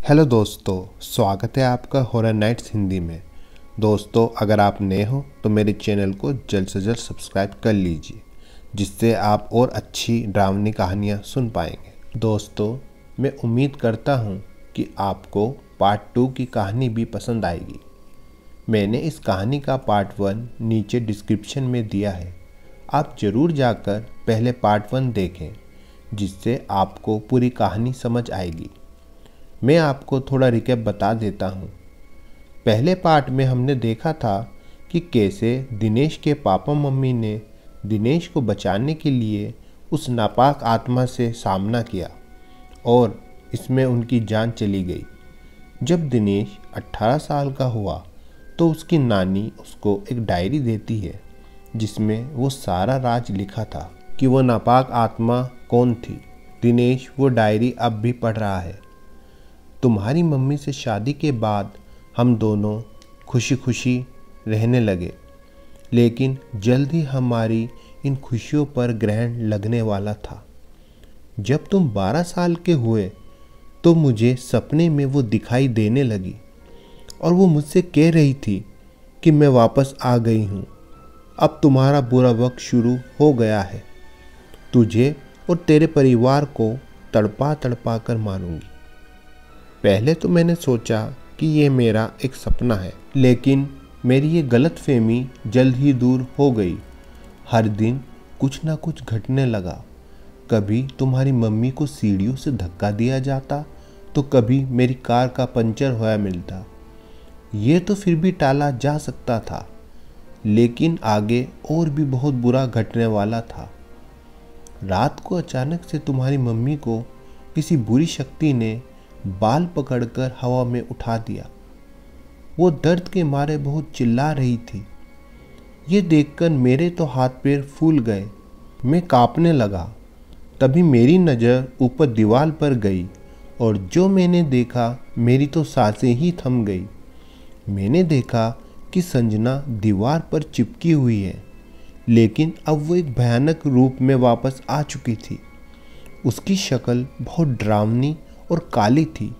Hello दोस्तों, स्वागत है आपका हॉरर नाइट्स हिंदी में। दोस्तों, अगर आप नए हो तो मेरे चैनल को जल्द से जल्द सब्सक्राइब कर लीजिए, जिससे आप और अच्छी डरावनी कहानियाँ सुन पाएंगे। दोस्तों, मैं उम्मीद करता हूँ कि आपको पार्ट 2 की कहानी भी पसंद आएगी। मैंने इस कहानी का पार्ट 1 नीचे डिस्क्रिप्शन में दिया है, आप ज़रूर जाकर पहले पार्ट 1 देखें, जिससे आपको पूरी कहानी समझ आएगी। मैं आपको थोड़ा रिकैप बता देता हूँ। पहले पार्ट में हमने देखा था कि कैसे दिनेश के पापा मम्मी ने दिनेश को बचाने के लिए उस नापाक आत्मा से सामना किया और इसमें उनकी जान चली गई। जब दिनेश 18 साल का हुआ तो उसकी नानी उसको एक डायरी देती है, जिसमें वो सारा राज लिखा था कि वो नापाक आत्मा कौन थी। दिनेश वो डायरी अब भी पढ़ रहा है। तुम्हारी मम्मी से शादी के बाद हम दोनों खुशी खुशी रहने लगे, लेकिन जल्द ही हमारी इन खुशियों पर ग्रहण लगने वाला था। जब तुम 12 साल के हुए तो मुझे सपने में वो दिखाई देने लगी और वो मुझसे कह रही थी कि मैं वापस आ गई हूँ, अब तुम्हारा बुरा वक्त शुरू हो गया है, तुझे और तेरे परिवार को तड़पा तड़पा कर मारूंगी। पहले तो मैंने सोचा कि ये मेरा एक सपना है, लेकिन मेरी ये गलतफहमी जल्द ही दूर हो गई। हर दिन कुछ ना कुछ घटने लगा। कभी तुम्हारी मम्मी को सीढ़ियों से धक्का दिया जाता तो कभी मेरी कार का पंचर होया मिलता। ये तो फिर भी टाला जा सकता था, लेकिन आगे और भी बहुत बुरा घटने वाला था। रात को अचानक से तुम्हारी मम्मी को किसी बुरी शक्ति ने बाल पकड़कर हवा में उठा दिया। वो दर्द के मारे बहुत चिल्ला रही थी। ये देखकर मेरे तो हाथ पैर फूल गए, मैं कांपने लगा। तभी मेरी नज़र ऊपर दीवार पर गई और जो मैंने देखा, मेरी तो सांसें ही थम गई। मैंने देखा कि संजना दीवार पर चिपकी हुई है, लेकिन अब वो एक भयानक रूप में वापस आ चुकी थी। उसकी शक्ल बहुत डरावनी और काली थी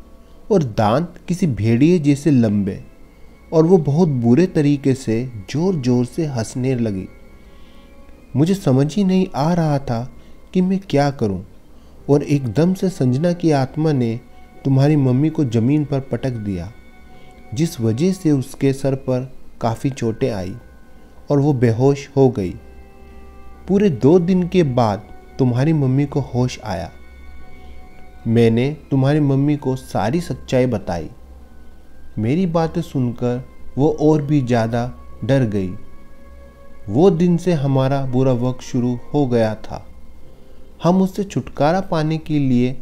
और दांत किसी भेड़िए जैसे लंबे, और वो बहुत बुरे तरीके से जोर जोर से हंसने लगी। मुझे समझ ही नहीं आ रहा था कि मैं क्या करूं, और एकदम से संजना की आत्मा ने तुम्हारी मम्मी को ज़मीन पर पटक दिया, जिस वजह से उसके सर पर काफ़ी चोटें आई और वो बेहोश हो गई। पूरे 2 दिन के बाद तुम्हारी मम्मी को होश आया। मैंने तुम्हारी मम्मी को सारी सच्चाई बताई। मेरी बातें सुनकर वो और भी ज़्यादा डर गई। वो दिन से हमारा बुरा वक्त शुरू हो गया था। हम उससे छुटकारा पाने के लिए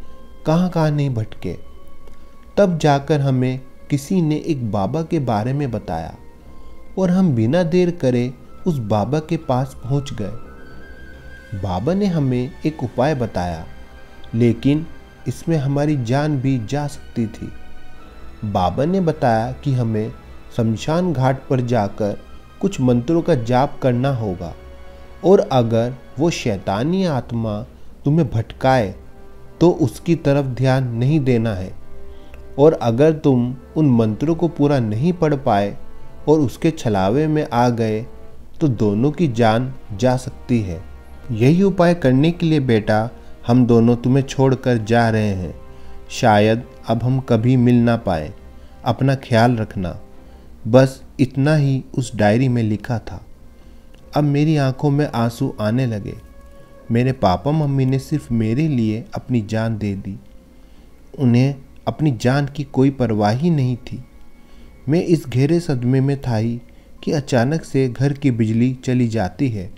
कहाँ कहाँ नहीं भटके। तब जाकर हमें किसी ने एक बाबा के बारे में बताया और हम बिना देर करे उस बाबा के पास पहुँच गए। बाबा ने हमें एक उपाय बताया, लेकिन इसमें हमारी जान भी जा सकती थी। बाबा ने बताया कि हमें शमशान घाट पर जाकर कुछ मंत्रों का जाप करना होगा, और अगर वो शैतानी आत्मा तुम्हें भटकाए तो उसकी तरफ ध्यान नहीं देना है, और अगर तुम उन मंत्रों को पूरा नहीं पढ़ पाए और उसके छलावे में आ गए तो दोनों की जान जा सकती है। यही उपाय करने के लिए बेटा हम दोनों तुम्हें छोड़कर जा रहे हैं। शायद अब हम कभी मिल ना पाए। अपना ख्याल रखना। बस इतना ही उस डायरी में लिखा था। अब मेरी आंखों में आंसू आने लगे। मेरे पापा मम्मी ने सिर्फ मेरे लिए अपनी जान दे दी। उन्हें अपनी जान की कोई परवाह ही नहीं थी। मैं इस गहरे सदमे में था ही कि अचानक से घर की बिजली चली जाती है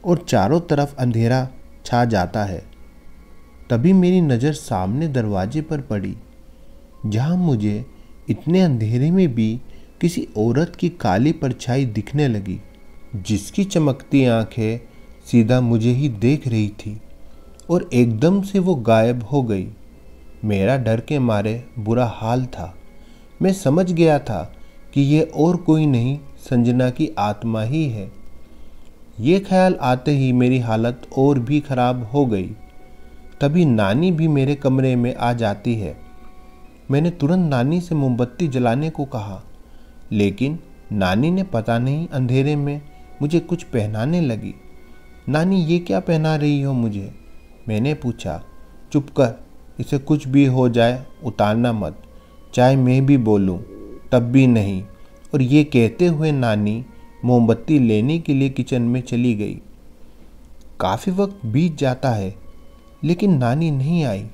और चारों तरफ अंधेरा छा जाता है। तभी मेरी नज़र सामने दरवाजे पर पड़ी, जहां मुझे इतने अंधेरे में भी किसी औरत की काली परछाई दिखने लगी, जिसकी चमकती आंखें सीधा मुझे ही देख रही थी, और एकदम से वो गायब हो गई। मेरा डर के मारे बुरा हाल था। मैं समझ गया था कि ये और कोई नहीं, संजना की आत्मा ही है। ये ख्याल आते ही मेरी हालत और भी खराब हो गई। तभी नानी भी मेरे कमरे में आ जाती है। मैंने तुरंत नानी से मोमबत्ती जलाने को कहा, लेकिन नानी ने पता नहीं अंधेरे में मुझे कुछ पहनाने लगी। नानी, ये क्या पहना रही हो मुझे? मैंने पूछा। चुप कर, इसे कुछ भी हो जाए उतारना मत, चाहे मैं भी बोलूं तब भी नहीं। और ये कहते हुए नानी मोमबत्ती लेने के लिए किचन में चली गई। काफ़ी वक्त बीत जाता है लेकिन नानी नहीं आई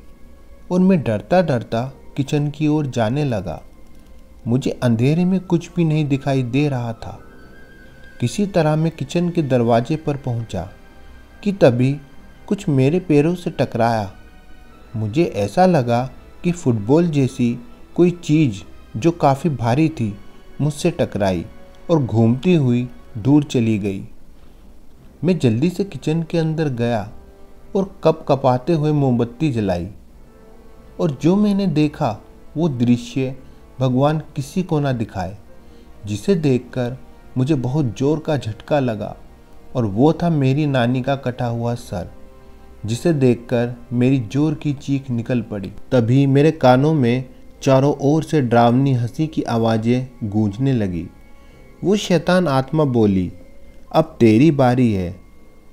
और मैं डरता डरता किचन की ओर जाने लगा। मुझे अंधेरे में कुछ भी नहीं दिखाई दे रहा था। किसी तरह मैं किचन के दरवाजे पर पहुंचा कि तभी कुछ मेरे पैरों से टकराया। मुझे ऐसा लगा कि फुटबॉल जैसी कोई चीज़ जो काफ़ी भारी थी मुझसे टकराई और घूमती हुई दूर चली गई। मैं जल्दी से किचन के अंदर गया और कपकपाते हुए मोमबत्ती जलाई, और जो मैंने देखा वो दृश्य भगवान किसी को ना दिखाए, जिसे देखकर मुझे बहुत जोर का झटका लगा। और वो था मेरी नानी का कटा हुआ सर, जिसे देखकर मेरी जोर की चीख निकल पड़ी। तभी मेरे कानों में चारों ओर से डरावनी हंसी की आवाज़ें गूंजने लगी। वो शैतान आत्मा बोली, अब तेरी बारी है,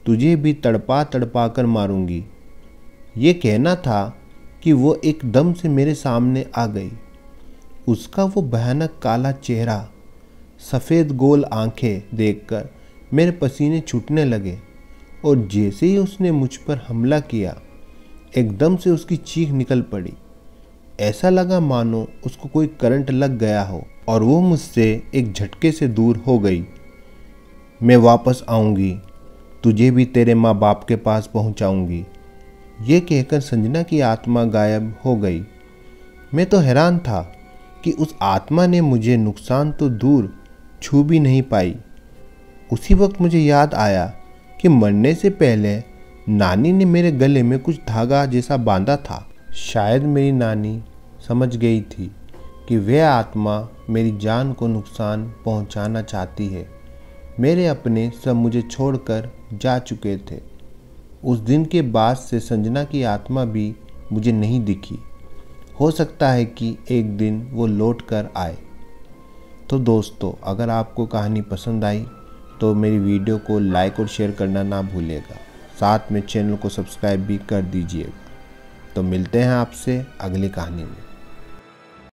तुझे भी तड़पा तड़पा कर मारूंगी। ये कहना था कि वो एकदम से मेरे सामने आ गई। उसका वो भयानक काला चेहरा, सफ़ेद गोल आंखें देखकर मेरे पसीने छूटने लगे, और जैसे ही उसने मुझ पर हमला किया एकदम से उसकी चीख निकल पड़ी। ऐसा लगा मानो उसको कोई करंट लग गया हो और वो मुझसे एक झटके से दूर हो गई। मैं वापस आऊँगी, तुझे भी तेरे माँ बाप के पास पहुँचाऊँगी। ये कहकर संजना की आत्मा गायब हो गई। मैं तो हैरान था कि उस आत्मा ने मुझे नुकसान तो दूर छू भी नहीं पाई। उसी वक्त मुझे याद आया कि मरने से पहले नानी ने मेरे गले में कुछ धागा जैसा बांधा था। शायद मेरी नानी समझ गई थी कि वह आत्मा मेरी जान को नुकसान पहुंचाना चाहती है। मेरे अपने सब मुझे छोड़कर जा चुके थे। उस दिन के बाद से संजना की आत्मा भी मुझे नहीं दिखी। हो सकता है कि एक दिन वो लौट कर आए। तो दोस्तों, अगर आपको कहानी पसंद आई तो मेरी वीडियो को लाइक और शेयर करना ना भूलिएगा। साथ में चैनल को सब्सक्राइब भी कर दीजिएगा। तो मिलते हैं आपसे अगली कहानी में।